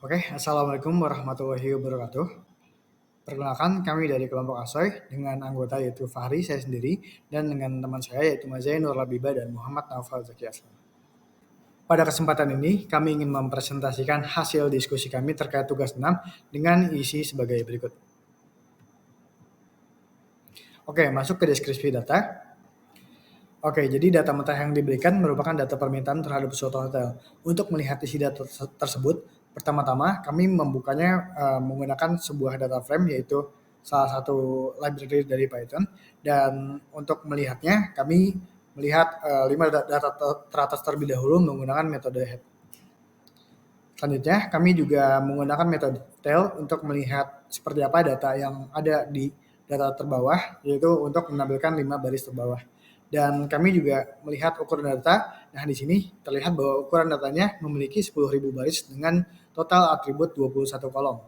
Oke, Assalamualaikum warahmatullahi wabarakatuh. Perkenalkan, kami dari kelompok Asoy dengan anggota yaitu Fahri, saya sendiri, dan dengan teman saya yaitu Mazai Nur Labiba dan Muhammad Naufal Zaki Aslam. Pada kesempatan ini, kami ingin mempresentasikan hasil diskusi kami terkait tugas 6 dengan isi sebagai berikut. Oke, masuk ke deskripsi data. Oke, jadi data mentah yang diberikan merupakan data permintaan terhadap suatu hotel. Untuk melihat isi data tersebut, pertama-tama kami membukanya menggunakan sebuah data frame, yaitu salah satu library dari Python. Dan untuk melihatnya, kami melihat 5 data teratas terlebih dahulu menggunakan metode head. Selanjutnya, kami juga menggunakan metode tail untuk melihat seperti apa data yang ada di data terbawah, yaitu untuk menampilkan 5 baris terbawah. Dan kami juga melihat ukuran data. Nah, di sini terlihat bahwa ukuran datanya memiliki 10.000 baris dengan total atribut 21 kolom.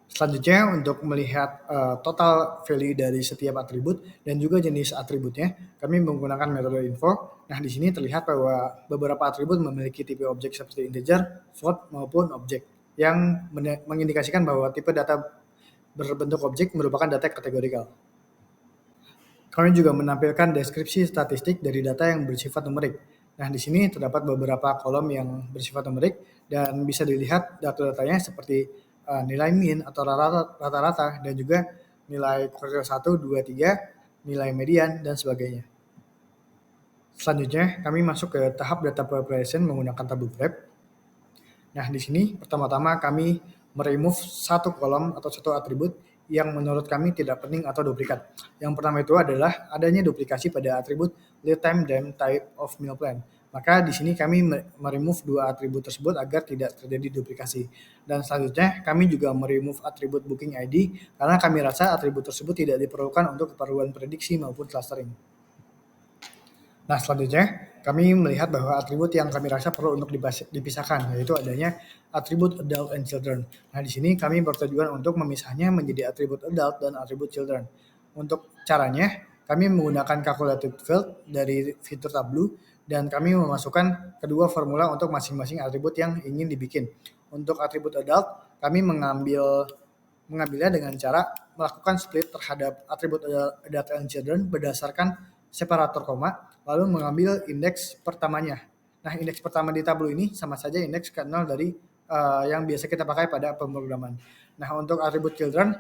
Selanjutnya, untuk melihat total value dari setiap atribut dan juga jenis atributnya, kami menggunakan metode info. Nah, di sini terlihat bahwa beberapa atribut memiliki tipe objek seperti integer, float, maupun objek, yang mengindikasikan bahwa tipe data berbentuk objek merupakan data kategorikal. Kami juga menampilkan deskripsi statistik dari data yang bersifat numerik. Nah, di sini terdapat beberapa kolom yang bersifat numerik dan bisa dilihat data-datanya seperti nilai min atau rata-rata dan juga nilai kuartil 1, 2, 3, nilai median, dan sebagainya. Selanjutnya, kami masuk ke tahap data preparation menggunakan tabel prep. Nah, di sini pertama-tama kami meremove satu kolom atau satu atribut yang menurut kami tidak penting atau duplikat. Yang pertama itu adalah adanya duplikasi pada atribut lead time dan type of meal plan. Maka di sini kami meremove dua atribut tersebut agar tidak terjadi duplikasi. Dan selanjutnya kami juga meremove atribut booking ID karena kami rasa atribut tersebut tidak diperlukan untuk keperluan prediksi maupun clustering. Nah, selanjutnya kami melihat bahwa atribut yang kami rasa perlu untuk dipisahkan, yaitu adanya atribut adult and children. Nah, di sini kami bertujuan untuk memisahnya menjadi atribut adult dan atribut children. Untuk caranya, kami menggunakan calculated field dari fitur Tableau dan kami memasukkan kedua formula untuk masing-masing atribut yang ingin dibikin. Untuk atribut adult, kami mengambilnya dengan cara melakukan split terhadap atribut adult and children berdasarkan separator koma, lalu mengambil indeks pertamanya. Nah, indeks pertama di tabel ini sama saja indeks ke-0 dari yang biasa kita pakai pada pemrograman. Nah, untuk atribut children,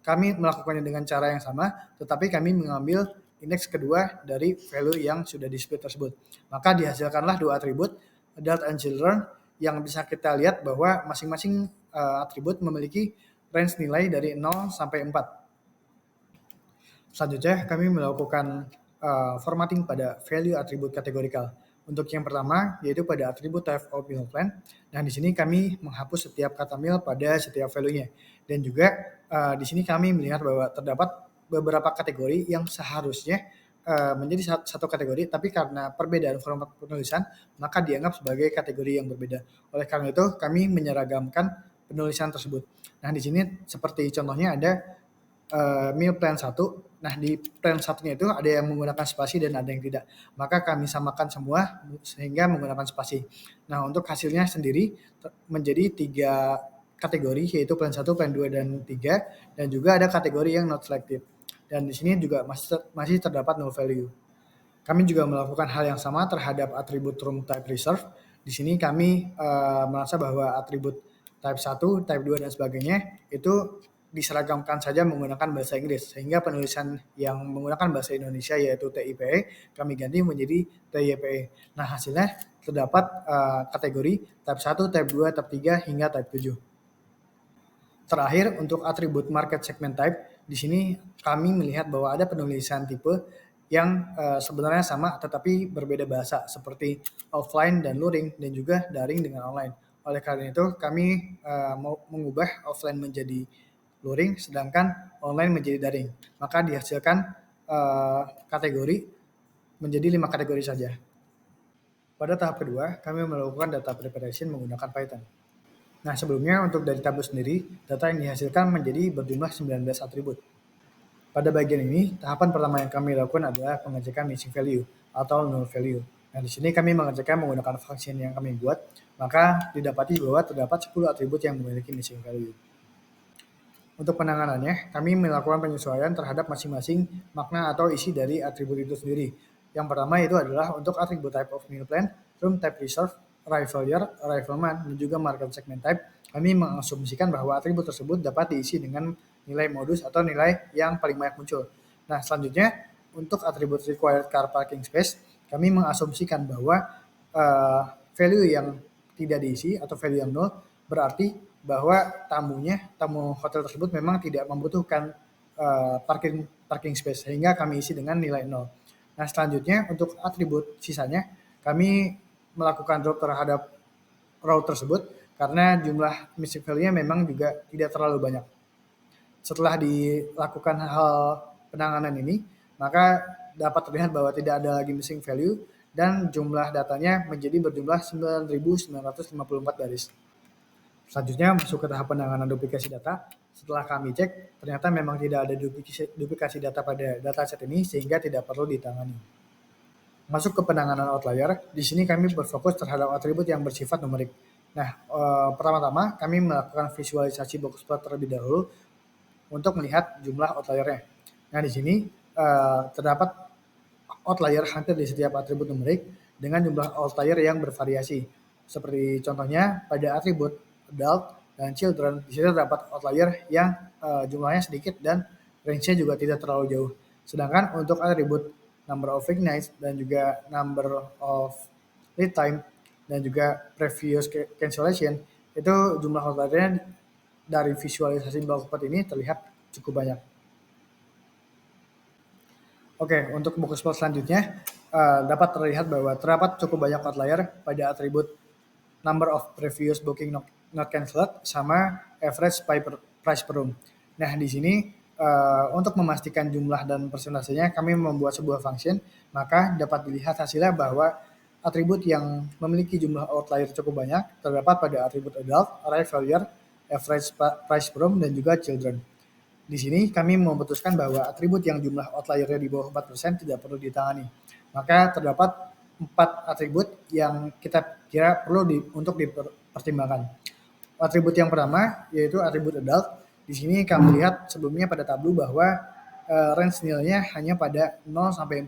kami melakukannya dengan cara yang sama, tetapi kami mengambil indeks kedua dari value yang sudah di-split tersebut. Maka dihasilkanlah dua atribut, adult and children, yang bisa kita lihat bahwa masing-masing atribut memiliki range nilai dari 0 sampai 4. Selanjutnya, kami melakukan formatting pada value atribut kategorikal. Untuk yang pertama, yaitu pada atribut type of meal plan. Nah, di sini kami menghapus setiap kata meal pada setiap value-nya. Dan juga di sini kami melihat bahwa terdapat beberapa kategori yang seharusnya menjadi satu kategori, tapi karena perbedaan format penulisan, maka dianggap sebagai kategori yang berbeda. Oleh karena itu, kami menyeragamkan penulisan tersebut. Nah, di sini seperti contohnya ada meal plan 1. Nah, di plan satunya itu ada yang menggunakan spasi dan ada yang tidak. Maka kami samakan semua sehingga menggunakan spasi. Nah, untuk hasilnya sendiri menjadi 3 kategori, yaitu plan 1, plan 2, dan 3. Dan juga ada kategori yang not selected. Dan di sini juga masih terdapat null value. Kami juga melakukan hal yang sama terhadap atribut room type reserve. Di sini kami merasa bahwa atribut type 1, type 2, dan sebagainya itu diseragamkan saja menggunakan bahasa Inggris, sehingga penulisan yang menggunakan bahasa Indonesia yaitu TIPE kami ganti menjadi TYPE. Nah, hasilnya terdapat kategori type 1, type 2, type 3, hingga type 7. Terakhir, untuk atribut market segment type, di sini kami melihat bahwa ada penulisan tipe yang sebenarnya sama tetapi berbeda bahasa, seperti offline dan luring, dan juga daring dengan online. Oleh karena itu, kami mau mengubah offline menjadi luring, sedangkan online menjadi daring. Maka dihasilkan kategori menjadi 5 kategori saja. Pada tahap kedua, kami melakukan data preparation menggunakan Python. Nah, sebelumnya untuk dari tabel sendiri, data yang dihasilkan menjadi berjumlah 19 atribut. Pada bagian ini, tahapan pertama yang kami lakukan adalah pengecekan missing value atau null value. Nah, di sini kami mengerjakan menggunakan function yang kami buat, maka didapati bahwa terdapat 10 atribut yang memiliki missing value. Untuk penanganannya, kami melakukan penyesuaian terhadap masing-masing makna atau isi dari atribut itu sendiri. Yang pertama itu adalah untuk atribut type of meal plan, room type reserve, arrival year, arrivalman, dan juga market segment type. Kami mengasumsikan bahwa atribut tersebut dapat diisi dengan nilai modus atau nilai yang paling banyak muncul. Nah, selanjutnya untuk atribut required car parking space, kami mengasumsikan bahwa value yang tidak diisi atau value yang nol berarti bahwa tamu hotel tersebut memang tidak membutuhkan parking space, sehingga kami isi dengan nilai 0. Nah, selanjutnya untuk atribut sisanya, kami melakukan drop terhadap row tersebut karena jumlah missing value-nya memang juga tidak terlalu banyak. Setelah dilakukan hal penanganan ini, maka dapat terlihat bahwa tidak ada lagi missing value dan jumlah datanya menjadi berjumlah 9.954 baris. Selanjutnya masuk ke tahap penanganan duplikasi data. Setelah kami cek, ternyata memang tidak ada duplikasi data pada dataset ini sehingga tidak perlu ditangani. Masuk ke penanganan outlier, di sini kami berfokus terhadap atribut yang bersifat numerik. Nah, pertama-tama kami melakukan visualisasi box plot terlebih dahulu untuk melihat jumlah outliernya. Nah, di sini terdapat outlier hampir di setiap atribut numerik dengan jumlah outlier yang bervariasi. Seperti contohnya pada atribut adult dan children, di situ terdapat outlier yang jumlahnya sedikit dan range-nya juga tidak terlalu jauh. Sedangkan untuk atribut number of weeknights dan juga number of lead time dan juga previous cancellation, itu jumlah outliernya dari visualisasi box plot ini terlihat cukup banyak. Oke, untuk box plot selanjutnya dapat terlihat bahwa terdapat cukup banyak outlier pada atribut number of previous booking not cancelled sama average price per room. Nah, di sini untuk memastikan jumlah dan persentasenya, kami membuat sebuah function, maka dapat dilihat hasilnya bahwa atribut yang memiliki jumlah outlier cukup banyak terdapat pada atribut adult, arrival year, average price per room, dan juga children. Di sini kami memutuskan bahwa atribut yang jumlah outliernya di bawah 4% tidak perlu ditangani. Maka terdapat 4 atribut yang kita kira perlu untuk dipertimbangkan. Atribut yang pertama yaitu atribut adult. Di sini kami lihat sebelumnya pada tabel bahwa range nilainya hanya pada 0 sampai 4.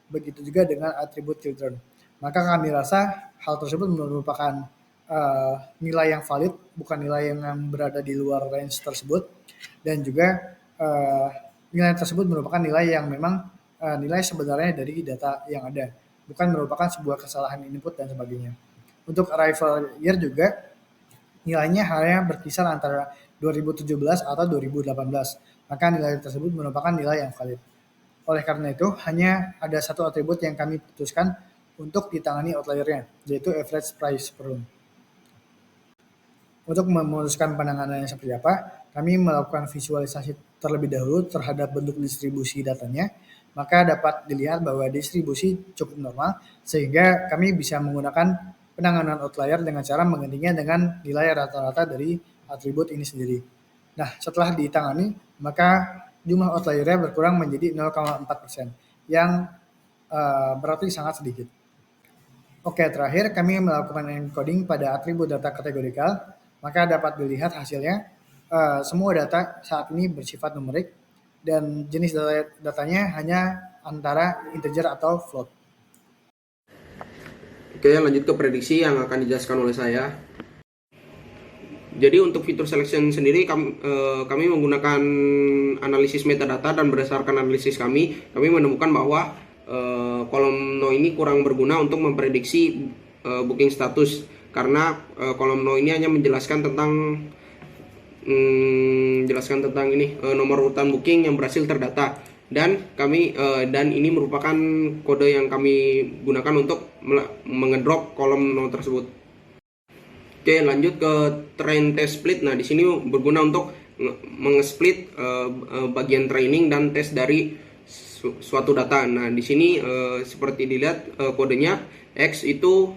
Begitu juga dengan atribut children. Maka kami rasa hal tersebut merupakan nilai yang valid, bukan nilai yang berada di luar range tersebut, dan juga nilai tersebut merupakan nilai yang memang nilai sebenarnya dari data yang ada, bukan merupakan sebuah kesalahan input dan sebagainya. Untuk arrival year juga nilainya hanya berkisar antara 2017 atau 2018, maka nilai tersebut merupakan nilai yang valid. Oleh karena itu, hanya ada satu atribut yang kami putuskan untuk ditangani outliernya, yaitu average price per room. Untuk memutuskan penanganannya seperti apa, kami melakukan visualisasi terlebih dahulu terhadap bentuk distribusi datanya, maka dapat dilihat bahwa distribusi cukup normal, sehingga kami bisa menggunakan penanganan outlier dengan cara menggantinya dengan nilai rata-rata dari atribut ini sendiri. Nah, setelah ditangani, maka jumlah outliernya berkurang menjadi 0,4%, yang berarti sangat sedikit. Oke, terakhir kami melakukan encoding pada atribut data kategorikal, maka dapat dilihat hasilnya. Semua data saat ini bersifat numerik dan jenis datanya hanya antara integer atau float. Oke, lanjut ke prediksi yang akan dijelaskan oleh saya. Jadi untuk fitur selection sendiri kami menggunakan analisis metadata, dan berdasarkan analisis kami menemukan bahwa kolom no ini kurang berguna untuk memprediksi booking status, karena kolom no ini hanya menjelaskan tentang nomor urutan booking yang berhasil terdata, dan ini merupakan kode yang kami gunakan untuk mengedrop kolom no tersebut. Oke, lanjut ke train test split. Nah, di sini berguna untuk mengesplit bagian training dan tes dari suatu data. Nah, di sini seperti dilihat kodenya, X itu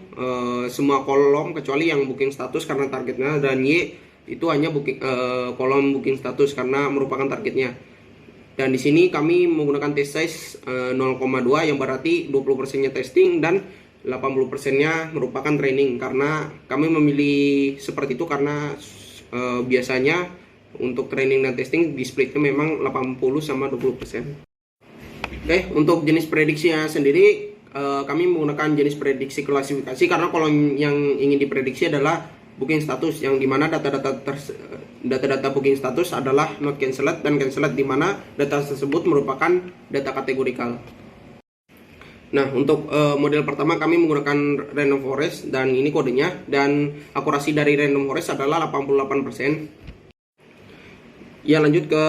semua kolom kecuali yang booking status karena targetnya, dan Y itu hanya kolom booking status karena merupakan targetnya. Dan di sini kami menggunakan test size 0,2 yang berarti 20%-nya testing dan 80%-nya merupakan training. Karena kami memilih seperti itu karena biasanya untuk training dan testing di splitnya memang 80 sama 20%. Oke, untuk jenis prediksinya sendiri kami menggunakan jenis prediksi klasifikasi karena kalau yang ingin diprediksi adalah booking status, yang dimana data-data booking status adalah not cancelled dan cancelled, dimana data tersebut merupakan data kategorikal. Nah, untuk model pertama kami menggunakan random forest dan ini kodenya, dan akurasi dari random forest adalah 88%. Ya, lanjut ke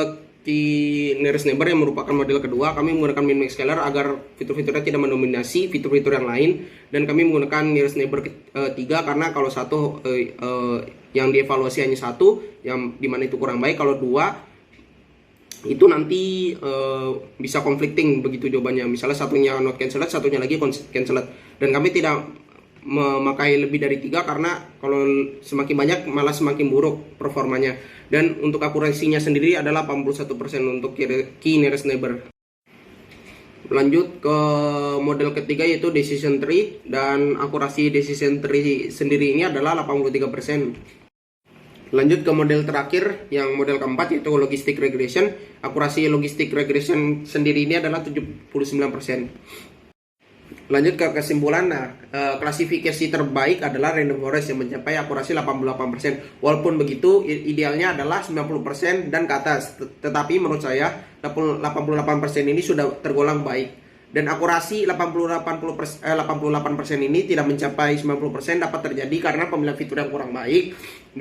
nearest neighbor yang merupakan model kedua. Kami menggunakan min max scaler agar fitur-fiturnya tidak mendominasi fitur-fitur yang lain, dan kami menggunakan nearest neighbor 3 karena kalau satu yang dievaluasi hanya satu, yang dimana itu kurang baik. Kalau dua itu nanti bisa conflicting begitu jawabannya, misalnya satunya not cancelled, satunya lagi cancelled, dan kami tidak memakai lebih dari 3 karena kalau semakin banyak malah semakin buruk performanya. Dan untuk akurasinya sendiri adalah 81% untuk key nearest neighbor. Lanjut ke model ketiga yaitu decision tree, dan akurasi decision tree sendiri ini adalah 83%. Lanjut ke model terakhir, yang model keempat yaitu logistic regression. Akurasi logistic regression sendiri ini adalah 79%. Lanjut ke kesimpulan. Nah, klasifikasi terbaik adalah random forest yang mencapai akurasi 88%. Walaupun begitu, idealnya adalah 90% dan ke atas. Tetapi menurut saya 88% ini sudah tergolong baik. Dan akurasi 88% ini tidak mencapai 90% dapat terjadi karena pemilihan fitur yang kurang baik,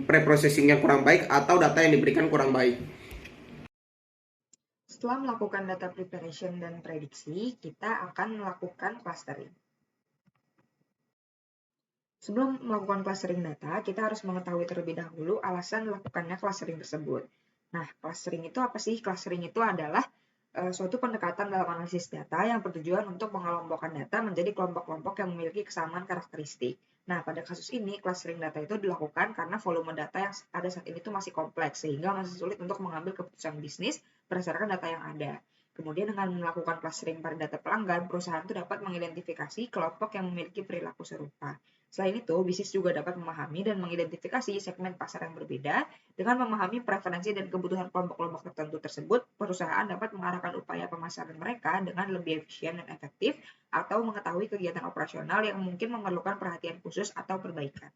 preprocessing yang kurang baik, atau data yang diberikan kurang baik. Setelah melakukan data preparation dan prediksi, kita akan melakukan clustering. Sebelum melakukan clustering data, kita harus mengetahui terlebih dahulu alasan melakukannya clustering tersebut. Nah, clustering itu apa sih? Clustering itu adalah suatu pendekatan dalam analisis data yang bertujuan untuk mengelompokkan data menjadi kelompok-kelompok yang memiliki kesamaan karakteristik. Nah, pada kasus ini, clustering data itu dilakukan karena volume data yang ada saat ini itu masih kompleks, sehingga masih sulit untuk mengambil keputusan bisnis berdasarkan data yang ada. Kemudian dengan melakukan clustering pada data pelanggan, perusahaan itu dapat mengidentifikasi kelompok yang memiliki perilaku serupa. Selain itu, bisnis juga dapat memahami dan mengidentifikasi segmen pasar yang berbeda. Dengan memahami preferensi dan kebutuhan kelompok-kelompok tertentu tersebut, perusahaan dapat mengarahkan upaya pemasaran mereka dengan lebih efisien dan efektif, atau mengetahui kegiatan operasional yang mungkin memerlukan perhatian khusus atau perbaikan.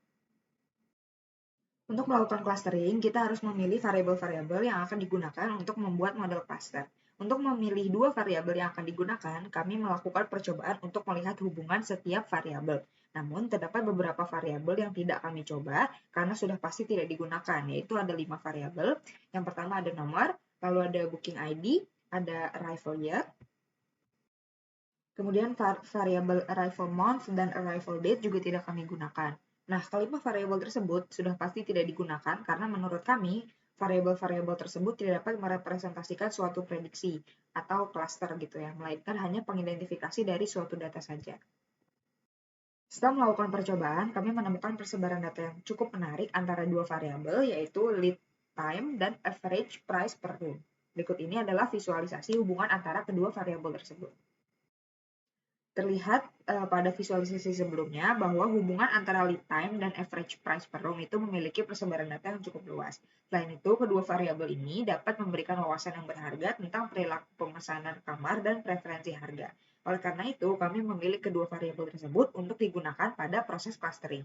Untuk melakukan clustering, kita harus memilih variabel-variabel yang akan digunakan untuk membuat model cluster. Untuk memilih dua variabel yang akan digunakan, kami melakukan percobaan untuk melihat hubungan setiap variabel. Namun, terdapat beberapa variabel yang tidak kami coba karena sudah pasti tidak digunakan, yaitu ada 5 variabel. Yang pertama ada nomor, lalu ada booking ID, ada arrival year, kemudian variabel arrival month dan arrival date juga tidak kami gunakan. Nah, kelima variabel tersebut sudah pasti tidak digunakan karena menurut kami, variabel-variabel tersebut tidak dapat merepresentasikan suatu prediksi atau cluster gitu ya, melainkan hanya pengidentifikasi dari suatu data saja. Setelah melakukan percobaan, kami menemukan persebaran data yang cukup menarik antara dua variabel, yaitu lead time dan average price per room. Berikut ini adalah visualisasi hubungan antara kedua variabel tersebut. Terlihat pada visualisasi sebelumnya bahwa hubungan antara lead time dan average price per room itu memiliki persebaran data yang cukup luas. Selain itu, kedua variabel ini dapat memberikan wawasan yang berharga tentang perilaku pemesanan kamar dan preferensi harga. Oleh karena itu, kami memilih kedua variabel tersebut untuk digunakan pada proses clustering.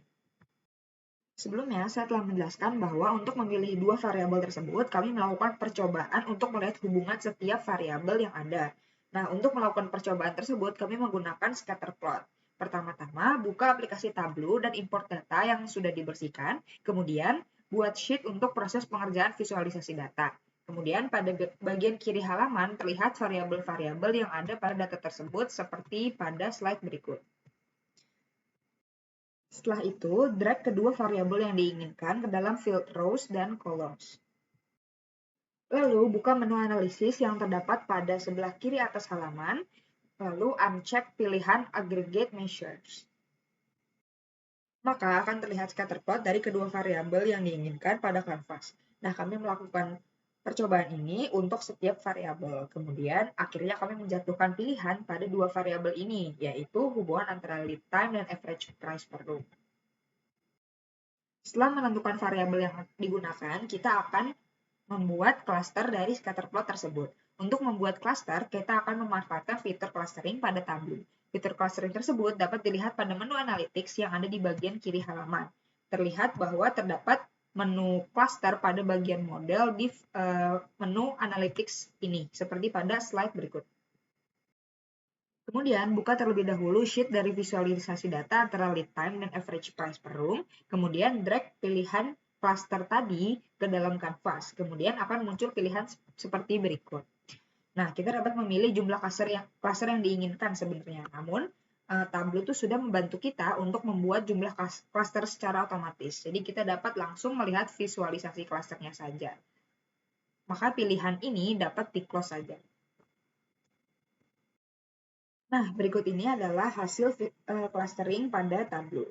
Sebelumnya, saya telah menjelaskan bahwa untuk memilih dua variabel tersebut, kami melakukan percobaan untuk melihat hubungan setiap variabel yang ada. Nah, untuk melakukan percobaan tersebut, kami menggunakan scatter plot. Pertama-tama, buka aplikasi Tableau dan import data yang sudah dibersihkan. Kemudian, buat sheet untuk proses pengerjaan visualisasi data. Kemudian, pada bagian kiri halaman terlihat variabel-variabel yang ada pada data tersebut seperti pada slide berikut. Setelah itu, drag kedua variabel yang diinginkan ke dalam field rows dan columns. Lalu, buka menu analisis yang terdapat pada sebelah kiri atas halaman, lalu uncheck pilihan Aggregate Measures. Maka akan terlihat scatterplot dari kedua variabel yang diinginkan pada kanvas. Nah, kami melakukan percobaan ini untuk setiap variabel. Kemudian akhirnya kami menjatuhkan pilihan pada dua variabel ini, yaitu hubungan antara lead time dan average price per room. Setelah menentukan variabel yang digunakan, kita akan membuat klaster dari scatterplot tersebut. Untuk membuat klaster, kita akan memanfaatkan fitur clustering pada Tableau. Fitur clustering tersebut dapat dilihat pada menu analytics yang ada di bagian kiri halaman. Terlihat bahwa terdapat menu cluster pada bagian model di menu analytics ini, seperti pada slide berikut. Kemudian, buka terlebih dahulu sheet dari visualisasi data antara lead time dan average price per room. Kemudian, drag pilihan cluster tadi ke dalam kanvas. Kemudian akan muncul pilihan seperti berikut. Nah, kita dapat memilih jumlah cluster yang diinginkan sebenarnya. Namun, Tableau itu sudah membantu kita untuk membuat jumlah cluster secara otomatis. Jadi, kita dapat langsung melihat visualisasi clusternya saja. Maka pilihan ini dapat di-close saja. Nah, berikut ini adalah hasil clustering pada Tableau.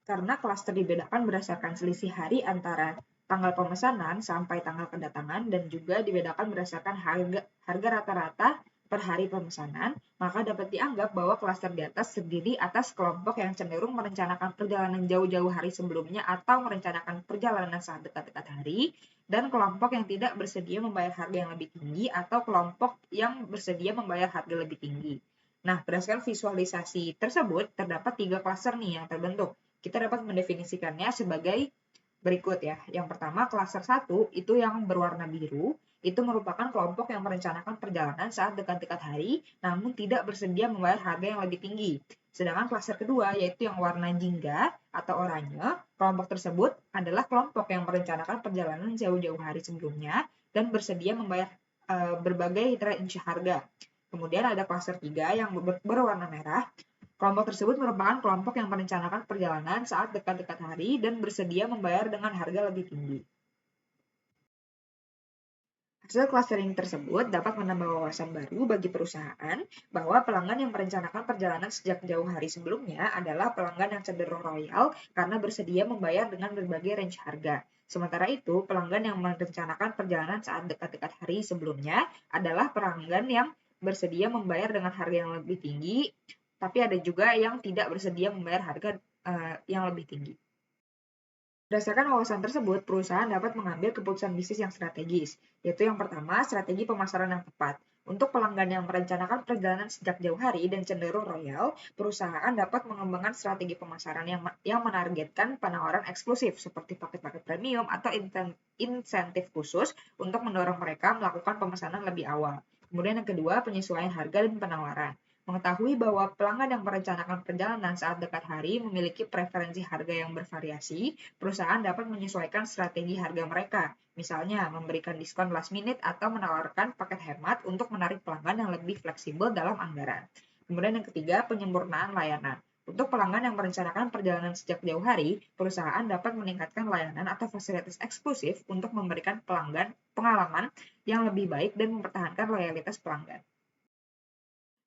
Karena cluster dibedakan berdasarkan selisih hari antara tanggal pemesanan sampai tanggal kedatangan dan juga dibedakan berdasarkan harga rata-rata per hari pemesanan, maka dapat dianggap bahwa cluster di atas terdiri atas kelompok yang cenderung merencanakan perjalanan jauh-jauh hari sebelumnya atau merencanakan perjalanan saat dekat-dekat hari, dan kelompok yang tidak bersedia membayar harga yang lebih tinggi atau kelompok yang bersedia membayar harga lebih tinggi. Nah, berdasarkan visualisasi tersebut, terdapat 3 klaster nih yang terbentuk. Kita dapat mendefinisikannya sebagai berikut ya. Yang pertama, klaster 1 itu yang berwarna biru, itu merupakan kelompok yang merencanakan perjalanan saat dekat-dekat hari, namun tidak bersedia membayar harga yang lebih tinggi. Sedangkan klaster kedua, yaitu yang warna jingga atau oranye, kelompok tersebut adalah kelompok yang merencanakan perjalanan jauh-jauh hari sebelumnya dan bersedia membayar berbagai range harga. Kemudian ada klaster 3 yang berwarna merah. Kelompok tersebut merupakan kelompok yang merencanakan perjalanan saat dekat-dekat hari dan bersedia membayar dengan harga lebih tinggi. Hasil clustering tersebut dapat menambah wawasan baru bagi perusahaan bahwa pelanggan yang merencanakan perjalanan sejak jauh hari sebelumnya adalah pelanggan yang cenderung royal karena bersedia membayar dengan berbagai range harga. Sementara itu, pelanggan yang merencanakan perjalanan saat dekat-dekat hari sebelumnya adalah pelanggan yang bersedia membayar dengan harga yang lebih tinggi, tapi ada juga yang tidak bersedia membayar harga yang lebih tinggi. Berdasarkan wawasan tersebut, perusahaan dapat mengambil keputusan bisnis yang strategis, yaitu yang pertama, strategi pemasaran yang tepat. Untuk pelanggan yang merencanakan perjalanan sejak jauh hari dan cenderung royal, perusahaan dapat mengembangkan strategi pemasaran yang menargetkan penawaran eksklusif seperti paket-paket premium atau insentif khusus untuk mendorong mereka melakukan pemesanan lebih awal. Kemudian yang kedua, penyesuaian harga dan penawaran. Mengetahui bahwa pelanggan yang merencanakan perjalanan saat dekat hari memiliki preferensi harga yang bervariasi, perusahaan dapat menyesuaikan strategi harga mereka, misalnya memberikan diskon last minute atau menawarkan paket hemat untuk menarik pelanggan yang lebih fleksibel dalam anggaran. Kemudian yang ketiga, penyempurnaan layanan. Untuk pelanggan yang merencanakan perjalanan sejak jauh hari, perusahaan dapat meningkatkan layanan atau fasilitas eksklusif untuk memberikan pelanggan pengalaman yang lebih baik dan mempertahankan loyalitas pelanggan.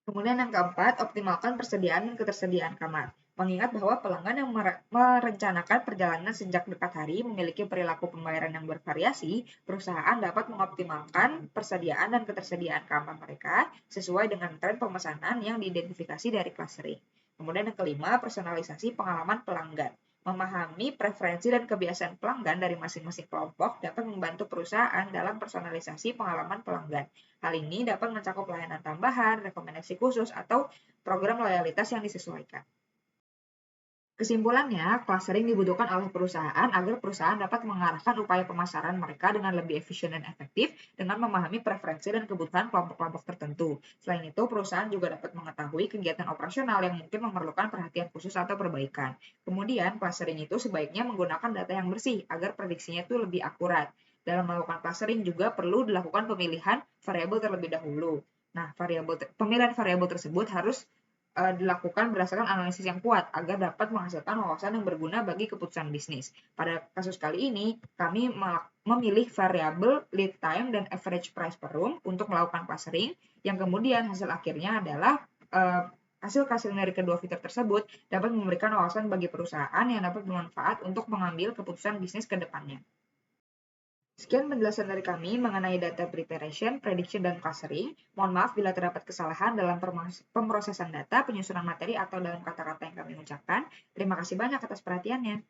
Kemudian yang keempat, optimalkan persediaan dan ketersediaan kamar. Mengingat bahwa pelanggan yang merencanakan perjalanan sejak dekat hari memiliki perilaku pembayaran yang bervariasi, perusahaan dapat mengoptimalkan persediaan dan ketersediaan kamar mereka sesuai dengan tren pemesanan yang diidentifikasi dari clustering. Kemudian yang kelima, personalisasi pengalaman pelanggan. Memahami preferensi dan kebiasaan pelanggan dari masing-masing kelompok dapat membantu perusahaan dalam personalisasi pengalaman pelanggan. Hal ini dapat mencakup layanan tambahan, rekomendasi khusus, atau program loyalitas yang disesuaikan. Kesimpulannya, clustering dibutuhkan oleh perusahaan agar perusahaan dapat mengarahkan upaya pemasaran mereka dengan lebih efisien dan efektif dengan memahami preferensi dan kebutuhan kelompok-kelompok tertentu. Selain itu, perusahaan juga dapat mengetahui kegiatan operasional yang mungkin memerlukan perhatian khusus atau perbaikan. Kemudian, clustering itu sebaiknya menggunakan data yang bersih agar prediksinya itu lebih akurat. Dalam melakukan clustering juga perlu dilakukan pemilihan variabel terlebih dahulu. Nah, pemilihan variabel tersebut harus dilakukan berdasarkan analisis yang kuat agar dapat menghasilkan wawasan yang berguna bagi keputusan bisnis. Pada kasus kali ini, kami memilih variabel lead time dan average price per room untuk melakukan clustering, yang kemudian hasil akhirnya adalah hasil dari kedua fitur tersebut dapat memberikan wawasan bagi perusahaan yang dapat bermanfaat untuk mengambil keputusan bisnis ke depannya. Sekian penjelasan dari kami mengenai data preparation, prediction, dan clustering. Mohon maaf bila terdapat kesalahan dalam pemrosesan data, penyusunan materi, atau dalam kata-kata yang kami ucapkan. Terima kasih banyak atas perhatiannya.